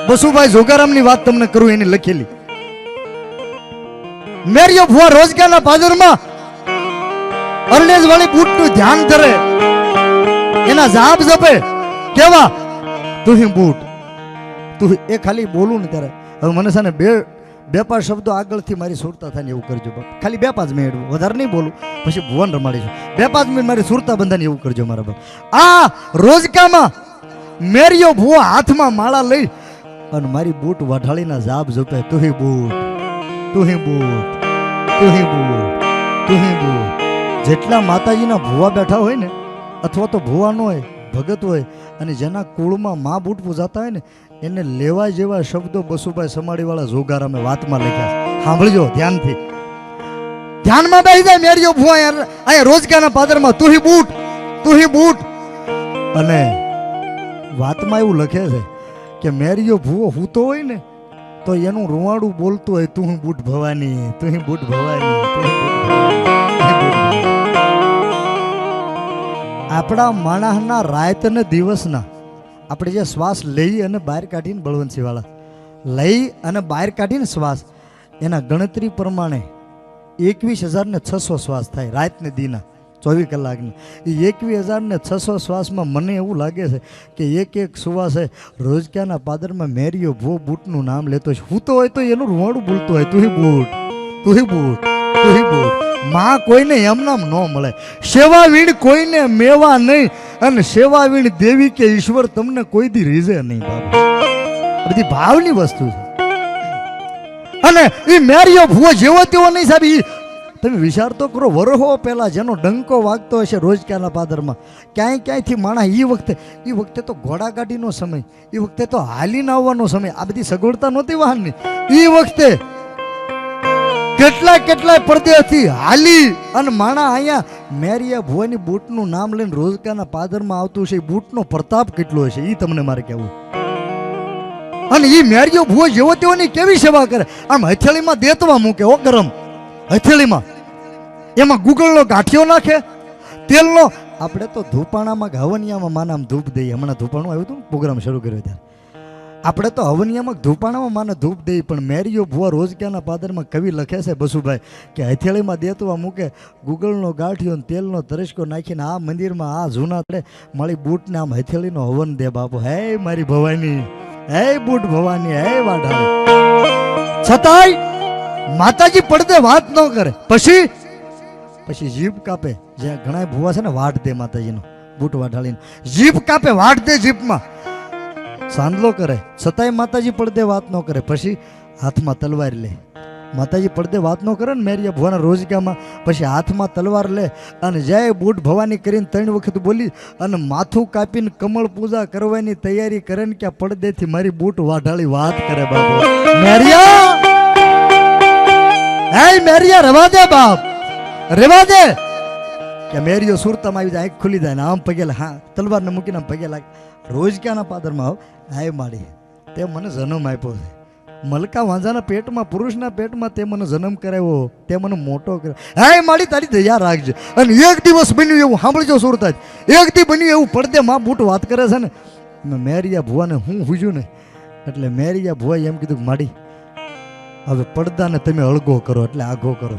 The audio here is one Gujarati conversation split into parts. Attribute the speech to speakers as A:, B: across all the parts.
A: બસુભાઈ જોગારામની વાત તમને કરું એની લખેલી. મેરિયો ભુવા રોજગારના પાદરમાં અરણેજ વાળી બૂટ નું ધ્યાન ધરે, એના જાપ જપે કેવા તું બૂટ તું. એ ખાલી બોલું ને ત્યારે હવે મને છે ને બે પાંચ શબ્દો આગળથી મારી સુરતા થાય ને એવું કરજો બાપ. ખાલી 2-5 મિનિટ, વધારે નહીં બોલું, પછી ભુવન રમાડીશું. 2-5 મિનિટ મારી સુરતા બંધાને એવું કરજો મારા બાપ. આ રોજકામાં મેરિયો ભુવા હાથમાં માળા લઈ અને મારી બૂટ વાઢાળીના જાપ જપે તુહી બૂટ તુહી બૂટ તુહી બૂટ તુહી બૂટ. જેટલા માતાજીના ભુવા બેઠા હોય ને, અથવા તો ભુવા ન હોય ભગત હોય, અને જેના કુળમાં મા બૂટ પૂજાતા હોય ને, એને લેવા જેવા શબ્દો બસુભાઈ સમાડીવાળા જોગારામે વાતમાં લખ્યા છે. સાંભળજો ધ્યાનથી, ધ્યાનમાં બેસી જાય. મેરિયો ભુવા અહીંયા રોજગારના પાદરમાં તુહી બૂટ તુહી બૂટ. અને વાતમાં એવું લખે છે કે મેરિયો ભુવો હૂતો હોય ને તો એનું રૂવાડું બોલતું હોય તું બૂટ ભવાની તું બૂટ ભવાની. આપણા માણસના રાત ને દિવસના આપણે જે શ્વાસ લઈ અને બહાર કાઢીને બળવંતસિંહ વાળા લઈ અને બહાર કાઢીને શ્વાસ, એના ગણતરી પ્રમાણે 21,600 શ્વાસ થાય રાતને દીના 24 કલાકની. એ 21,600 શ્વાસમાં મને એવું લાગે છે કે એક શ્વાસે રોજકાના પાદરમાં મેરિયો ભો બૂટનું નામ લેતો છે. હું તો હોય તો એનું રૂવાડું બોલતું હોય તુહી બૂટ તુહી બૂટ તુહી બૂટ. માં કોઈને એમ નામ ન મળે, સેવા વીણ કોઈને મેવા નહીં, અને સેવા વીણ દેવી કે ઈશ્વર તમને કોઈ દી રીઝે નહીં બાબા. બધી ભાવની વસ્તુ છે. અને એ મેરિયો ભુવો જેવો તેવો નહીં સાહેબ. તમે વિચાર તો કરો, વરહો પહેલા જેનો ડંકો વાગતો હશે રોજકાના પાદરમાં, ક્યાંયથી માણસ એ વખતે તો ઘોડાગાડીનો સમય, એ વખતે તો હાલીને આવવાનો સમય, આ બધી સગવડતા નહોતી વાહનની. એ વખતે કેટલાય પરદેશથી હાલી અને માણા અહીંયા મેરિયા ભુવાની બૂટનું નામ લઈને રોજકાના પાદરમાં આવતું છે. બૂટનો પ્રતાપ કેટલો હશે એ તમને મારે કહેવું. અને એ મેરિયો ભુવો જેવો તેઓની કેવી સેવા કરે. આમ હથેળીમાં દેતવા મૂકે, ઓ ગરમ હથેળીમાં, એમાં ગુગળનો ગાંઠિયો નાખે, તેલનો. આપણે તો ધૂપાણામાં હવનિયામાં માનામ ધૂપ દઈએ. હમણાં ધૂપાણું આવ્યું હતું, પ્રોગ્રામ શરૂ કર્યો ત્યારે આપણે તો હવનિયામાં ધૂપાણામાં માને ધૂપ દઈએ. પણ મેરિયો ભુવા રોજકાના પાદરમાં કવિ લખે છે બસુભાઈ કે હથેળીમાં દેતવા મૂકે, ગુગળનો ગાંઠિયો તેલનો તરસકો નાખીને આ મંદિરમાં આ જૂના તળે મારી બૂટને આમ હથેળીનો હવન દે બાપુ. હે મારી ભવાની, હે બૂટ ભવાની, હે વાઢા. છતાંય માતાજી પડદે વાત ન કરે. પછી જીભ કાપે. જ્યાં ઘણા ભુવા છે ને વાટ દે માતાજીનો બૂટ વાઢાળીને જીભ કાપે, વાટ દે જીભમાં, સાંદલો કરે. છતાંય માતાજી પડદે વાત ન કરે. પછી હાથમાં તલવાર લે. માતાજી પડદે વાત ન કરે ને મેરિયા ભુવાના રોજગામાં, પછી હાથમાં તલવાર લે અને જય બૂટ ભવાની કરીને 3 વખત બોલી અને માથું કાપીને કમળ પૂજા કરવાની તૈયારી કરે ને કે પડદેથી મારી બૂટ વાઢાળી વાત કરે બાપુ. મેરિયા, હે મેરિયા રવા દે બાપ, રેવા દે. કે મેરિયો સુરતામાં આવી જાય, આંખ ખુલી જાય ને આમ પગે હા તલવારને મૂકીને પગે લાગે. રોજકાના પાદરમાં આવ, હાય માડી તે મને જન્મ આપ્યો છે. મલકા વાંઝાના પેટમાં, પુરુષના પેટમાં તે મને જન્મ કરાવ્યો, તે મને મોટો કર્યો. હાય માડી તારી દયા રાખજે. અને એક દિવસ બન્યું એવું, સાંભળજો સુરતા, એક દી બન્યું એવું પડદે માં બૂટ વાત કરે છે ને. મેરિયા ભુવાને હું હુજ્યું ને એટલે મેરિયા ભુવાએ એમ કીધું માડી હવે પડદાને તમે અળગો કરો એટલે આઘો કરો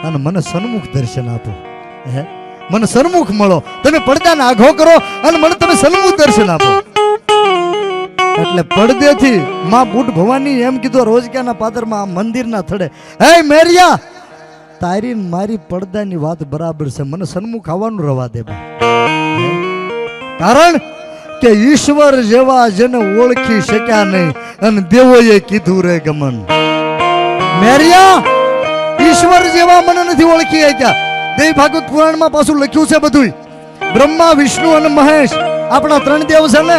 A: અને મને સન્મુખ દર્શન આપો. હે મને સન્મુખ મળો, તમે પડદાને આઘો કરો અને મને તમે સન્મુખ દર્શન આપો. એટલે પડદેથી માં બૂટ ભવાની એમ કીધું રોજકાના પાદરમાં આ મંદિરના થડે, હે મેરિયા તારી મારી પડદાની વાત બરાબર છે, મને સન્મુખ આવવાનું રવા દે. કારણ કે ઈશ્વર જેવા જેને ઓળખી શક્યા નહીં અને દેવોએ કીધું રે ગમન. મેરિયા ઈશ્વર જેવા મને નથી ઓળખી શક્યા. દેવ ભાગવત પુરાણમાં પાછું લખ્યું છે બધું. બ્રહ્મા, વિષ્ણુ અને મહેશ આપણા 3 દેવ છે ને,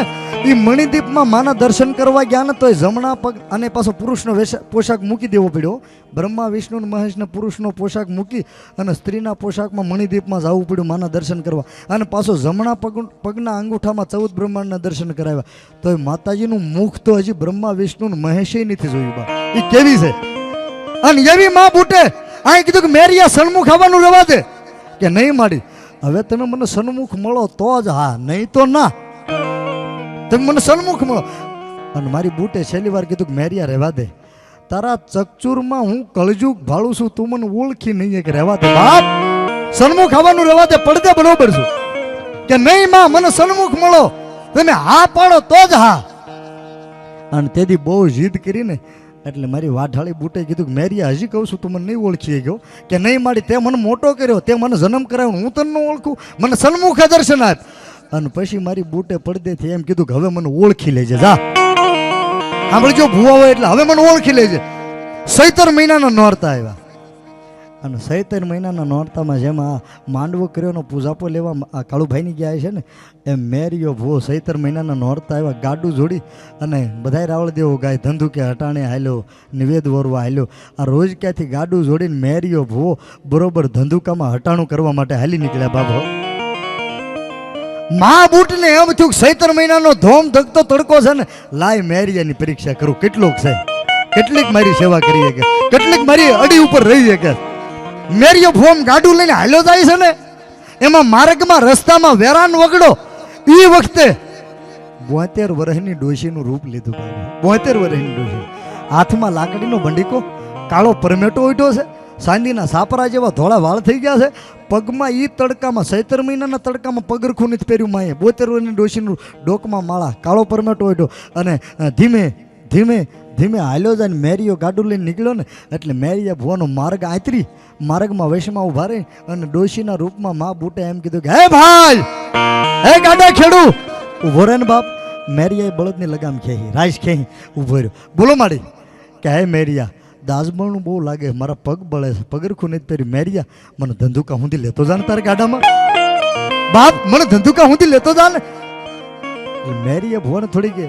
A: એ મણિદીપમાં માના દર્શન કરવા ગયા ને તો જમણા પગ અને પાછો પુરુષનો પોશાક મૂકી દેવો પડ્યો. બ્રહ્મા, વિષ્ણુ અને મહેશને પુરુષનો પોશાક મૂકી અને સ્ત્રીના પોશાકમાં મણિદીપમાં જવું પડ્યું માના દર્શન કરવા. અને પાછો જમણા પગના અંગૂઠામાં 14 બ્રહ્માંડના દર્શન કરાવ્યા. તો એ માતાજીનું મુખ તો હજી બ્રહ્મા, વિષ્ણુ અને મહેશે નથી જોયું બા. એ કેવી છે. અને એવી માં બૂટે અહીં કીધું કે મેરિયા સન્મુખ આવવાનું રહેવા દે. કે નહીં માડી, હવે તમે મને સન્મુખ મળો તો જ હા, નહીં તો ના. તમે મને સન્મુખ મળો. અને મારી બૂટે છેલ્લી વાર કીધું કે મેરિયા રહેવા દે, તારા ચકચુરમાં હું કળજુગ ભાળું છું, તું મને ઓળખી નહીં કે રહેવા દે બાપ, સન્મુખ આવવાનું રહેવા દે, પડદે બરોબર છું કે નહીં માં મને સન્મુખ મળો, તમે હા પાડો તો જ હા. અને તેથી બહુ જીદ કરીને એટલે મારી વાઢાળી બૂટે કીધું કે મેરિયા હજી કહું છું તું મને નહીં ઓળખી ગયો કે નહીં મારી, તે મને મોટો કર્યો, તે મને જન્મ કરાવ્યો, હું તને ન ઓળખું, મને સન્મુખ દર્શન આપ. અને પછી મારી બૂટે પડદેથી એમ કીધું કે હવે મને ઓળખી લેજે, જા સાંભળજો ભૂવા હોય એટલે હવે મને ઓળખી લેજે. સૈતર મહિનાના નોરતા આવ્યા અને સૈતર મહિનાના નોરતામાં જેમ આ માંડવો કર્યોનો પૂજાપો લેવા આ કાળુભાઈની ગયા છે ને એમ મેરિયો ભૂવો સૈતર મહિનાના નોરતા આવ્યા, ગાડું જોડી અને બધાય રાવળ દેવો ગાય, ધંધુકે હટાણે હાલ્યો, નિવેદ વરવા હાલ્યો. આ રોજ ક્યાંથી ગાડું જોડીને મેરિયો ભૂવો બરોબર ધંધુકામાં હટાણું કરવા માટે હાલી નીકળ્યા બાબો. મા બૂટને એમ થયું સૈતર મહિનાનો ધોમ ધકતો તડકો છે ને, લાય મેરિયાની પરીક્ષા કરું કેટલોક છે, કેટલીક મારી સેવા કરી શકે, કેટલીક મારી અડી ઉપર રહી શકે. મેરિયો ફોમ ગાડું લઈને હાલ્યો જાય છે ને, એમાં માર્ગમાં રસ્તામાં વેરાન વગડો એ વખતે 72 વર્ષની ડોશીનું રૂપ લીધું. 72 વર્ષની ડોશી, હાથમાં લાકડીનો બંડીકો, કાળો પરમેટો ઉઠ્યો છે, સાંદીના સાપરા જેવા ધોળા વાળ થઈ ગયા છે, પગમાં ઈ તડકામાં સૈતર મહિનાના તડકામાં પગરખું નથી પહેર્યું માએ, 72 વર્ષની ડોશીનું ડોકમાં માળા, કાળો પરમેટો ઉઠ્યો અને ધીમે ધીમે ધીમે હાલ્યો જાય ને મેરિયો ગાડું લઈને નીકળ્યો ને એટલે મેરિયા ભુવાનો માર્ગ આંતરી માર્ગમાં વેશમાં ઉભા રહી અને ડોશીના રૂપમાં મા બૂટે એમ કીધું કે હે ભાઈ, હે ગાડા ખેડુ ઉભો રહે ને બાપ. મેરિયાએ બળદની લગામ ખેહી, રાઈસ ખેહી ઉભો રહ્યો, બોલો માડી કે હે મેરિયા, દાસબણું બહુ લાગે, મારા પગ બળે છે, પગરખું નથી પહેર્યું, મેરિયા મને ધંધુકા હુંથી લેતો જા ને તારા ગાડામાં, બાપ મને ધંધુકા હુંથી લેતો જા ને. મેરિયા ભુવાને થોડી કે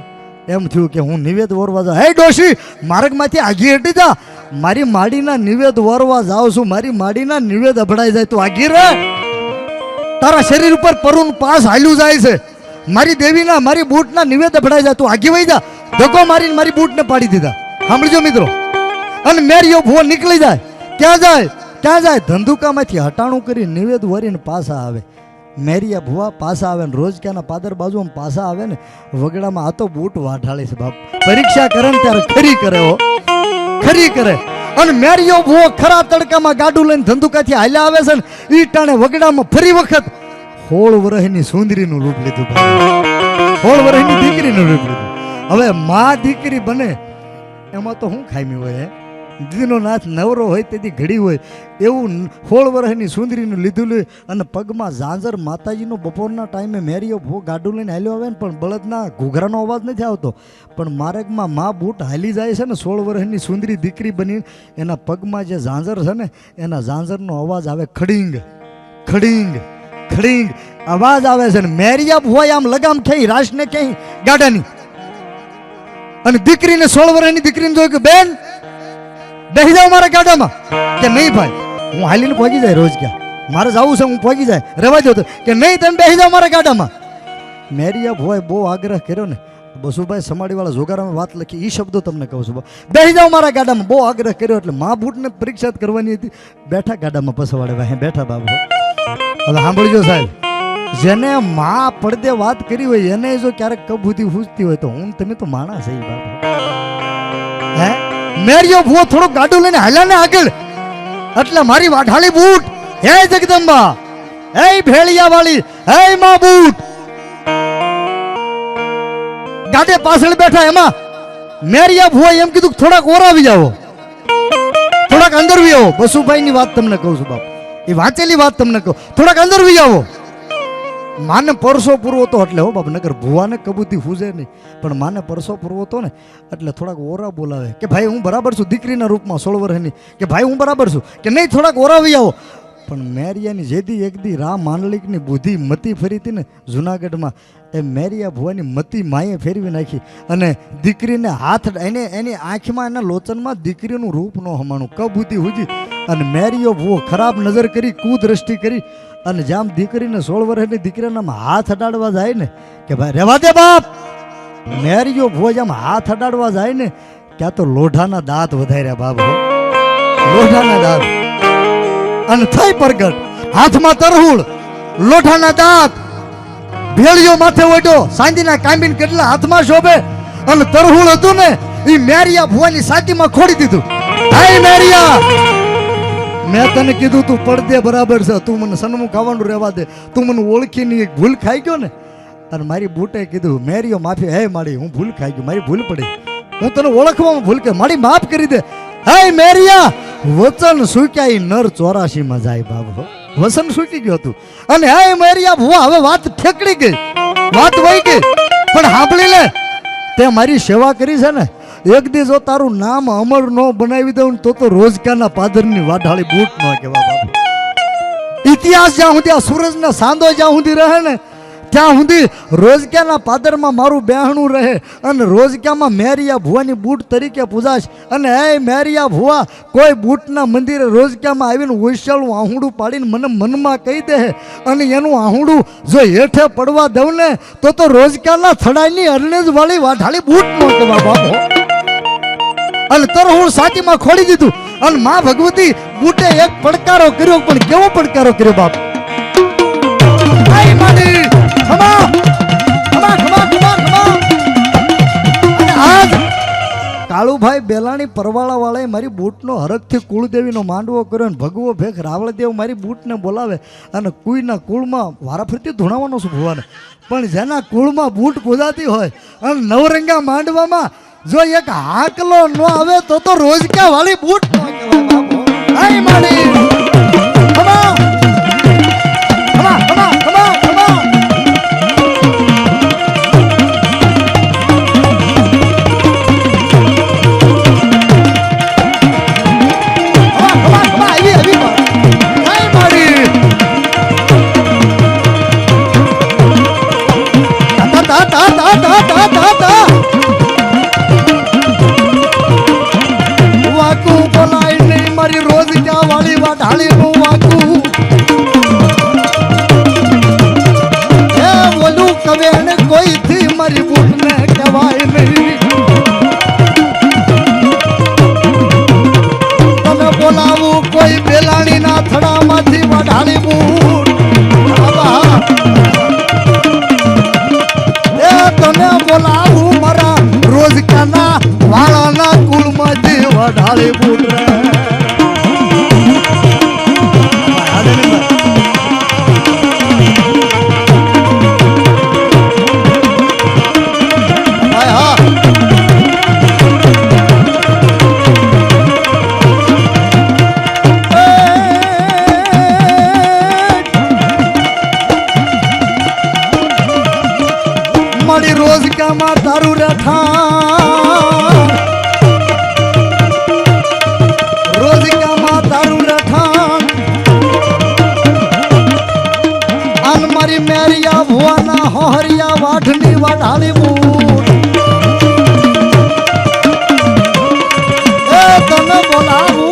A: એમ થયું કે હું નિવેદ વરવા જાઉં, હે ડોશી માર્ગમાંથી આગી હટી જા, મારી માડીના નિવેદ વરવા જાઉં છું, મારી માડીના નિવેદ અભડાઈ જાય તું આગી રહે, તારા શરીર ઉપર પરુન પાસ હાલ્યું જાય છે, મારી દેવીના મારી બૂટના નિવેદ અભડાઈ જાય તું આગી વઈ જા. ધક્કો મારીને મારી બૂટને પાડી દીધા. સાંભળજો મિત્રો, અને મેરિયો ભુવો નીકળી જાય, ક્યાં જાય ક્યાં જાય, ધંધુકામાંથી હટાણું કરી નિવેદ વરીને પાછા આવે. મેરિયા ભુવા પાછા આવે ને રોજ ક્યાંના પાદર બાજુ પાછા આવે ને વગડામાં આ તો બૂટ વાઢાળે છે બાપ, પરીક્ષા કરે ને ત્યારે ખરી કરે હો, ખરી કરે. અને મેરિયો ભુવો ખરા તડકામાં ગાડું લઈને ધંધુકાથી હાલ્યા આવે છે ને ઈ ટાણે વગડામાં ફરી વખત 16 વર્ષની સુંદરીનું રૂપ લીધું, 16 વર્ષની દીકરીનું રૂપ લીધું. હવે માં દીકરી બને એમાં તો શું ખામી હોય, દીનો નાથ નવરો હોય તેથી ઘડી હોય એવું 16 વર્ષની સુંદરીનું લીધું અને પગમાં ઝાંઝર માતાજીનો બપોરના ટાઈમે મેરિયો ભૂ ગાડું લઈને હાલ્યો આવે ને પણ બળદના ઘૂઘરાનો અવાજ નથી આવતો, પણ માર્ગમાં મા બૂટ હાલી જાય છે ને 16 વર્ષની સુંદરી દીકરી બની એના પગમાં જે ઝાંઝર છે ને એના ઝાંઝરનો અવાજ આવે, ખડીંગ ખડીંગ ખડીંગ અવાજ આવે છે ને મેરિયા ભુવાએ આમ લગામ ખેઈ રાશને ખેઈ ગાડાની અને દીકરીને 16 વર્ષની દીકરીને જોયું કે બેન બેસી જાવ મારા ગાડામાં, કે નહીં ભાઈ હું હાલીને પહોંચી જાય, રોજ ક્યાં મારે જવું છે હું પહોંચી જાય, રહેવા દો, કે નહીં તમે બેસી જાવ મારા ગાડામાં. મેરિયા ભુવાએ બહુ આગ્રહ કર્યો ને, બસુભાઈ સમાડીવાળા જોગારામાં વાત લખી, એ શબ્દો તમને કહું છું, બેસી જાવ મારા ગાડામાં, બહુ આગ્રહ કર્યો એટલે મા બૂટને પરીક્ષા કરવાની હતી, બેઠા ગાડામાં પસવાડે ભાઈ બેઠા બાબુ. હવે સાંભળજો સાહેબ, જેને મા પડદે વાત કરી હોય એને જો ક્યારેક કબૂતી ફૂસતી હોય તો હું તમે તો માણસ છે બાબુ. હે મેરિયો ભુવો થોડું ગાડું લઈને હાલ્યા ને આગળ એટલે મારી વાઢાળી બૂટ, હે જગદંબા, હે ભેળિયા વાળી, હે મા બૂટ ગાડે પાછળ બેઠા. એમાં મેરિયા ભુવા એમ કીધું થોડાક ઓરાવી જાઓ, થોડાક અંદર વી આવો. બસુભાઈ ની વાત તમને કહું છું બાપ, એ વાંચેલી વાત તમને કહું, થોડાક અંદર વી આવો. માને પરસો પૂરવો તો એટલે હો બાપ, નગર ભુવાને કબૂતી ફૂજે નહીં, પણ માને પરસો પૂરવો તો ને એટલે થોડાક ઓરા બોલાવે કે ભાઈ હું બરાબર છું, દીકરીના રૂપમાં 16 વર્ષની કે ભાઈ હું બરાબર છું, કે નહીં થોડાક ઓરાવી આવો. પણ મેરિયાની જેદી એકદી રા માંડલિકની બુદ્ધિ મતી ફરી હતી ને જુનાગઢમાં, એ મેરિયા ભુવાની મતી માએ ફેરવી નાખી અને દીકરીને હાથ એની આંખમાં એના લોચનમાં દીકરીનું રૂપ ન હમાણું, કબૂતી હુજી અને મેરિયો ભુવો ખરાબ નજર કરી, કુદ્રષ્ટિ કરી અને જેમ દીકરીને 16 વર્ષની દીકરીના હાથ અડાડવા જાય ને કે ભાઈ રહેવા દે બાપ, મેરિયો ભુવો જેમ હાથ અડાડવા જાય ને ત્યાં તો લોઢાના દાંત વધાર્યા બાપ, લોઢાના દાંત અને થઈ પ્રગટ, હાથમાં તરહુળ, લોઢાના દાંત, ભેળિયો માથે ઓઢો, સાંજીના કાંબીન કેટલા હાથમાં શોભે અને તરહુળ હતું ને એ મેરિયા ભુવાની છાતીમાં ખોડી દીધું. હાય મેરિયા, મેં તને કીધું તું પડદે બરાબર છે, તું મને સન્મુખ આવવાનું રહેવા દે, તું મને ઓળખીની એક ભૂલ ખાઈ ગયો ને. અને મારી બુટે કીધું મેરિયો માફી, હે માડી હું ભૂલ ખાઈ ગયો, મારી ભૂલ પડી, હું તને ઓળખવામાં ભૂલ કે માડી માફ કરી દે. હે મેરિયા, વચન સુક્યા ઈ નર 84 માં જાય બાબુ, વચન સુકી ગયું હતું. અને હે મેરિયા ભુવા, હવે વાત ઠેકડી ગઈ, વાત વહી ગઈ, પણ સાંભળી લે, તે મારી સેવા કરી છે ને, એક દી જો તારું નામ અમર નો બનાવી દઉં તો રોજકાના પાદરની વાઢાળી બૂટ નો કહેવા બાબુ. ઇતિહાસ જ્યાં સુધી આ સૂરજના સાંધો જ્યાં સુધી રહે ને ત્યાં સુધી રોજકાના પાદરમાં મારું બેહણું રહે અને રોજકામાં મેરિયા ભુવાની બૂટ તરીકે પૂજાશ. અને એ મેરિયા ભુવા કોઈ બૂટના મંદિરે રોજકામાં આવીને ઉછાળું આહુડું પાડીને મને મનમાં કહી દે અને એનું આહુડું જો હેઠે પડવા દઉં ને તો રોજકાના થડાની અરણેજ વાળી વાઢાળી બૂટ નો કહેવા બાબો. અને તરહુળ સાચીમાં ખોડી દીધું અને માં ભગવતી બૂટે એક પડકારો કર્યો, પણ કેવો પડકારો કર્યો બાપ. કાળુભાઈ બેલાણી પરવાળા વાળાએ મારી બૂટનો હરખથી કુળદેવીનો માંડવો કર્યો અને ભગવો ભેખ રાવળદેવ મારી બૂટને બોલાવે અને કોઈના કુળમાં વારાફરતી ધૂણાવવાનો છું ભુવાને, પણ જેના કુળમાં બૂટ પૂજાતી હોય અને નવરંગા માંડવામાં જો એક હાકલો ન આવે તો રોજકા વાળી બૂટ ન કહેવાય બાપુ. આય માડી ખમા ખમા ખમા ખમા ખમા વાઢાળી બૂટ રે. મારી રોજકામાં તારું રહેઠાણ, રોજકામાં તારું રહેઠાણ અને મારી મેરિયા ભુવાના હોહરિયા વાઢની વાઢાળી બૂટ. એ તને બોલાવું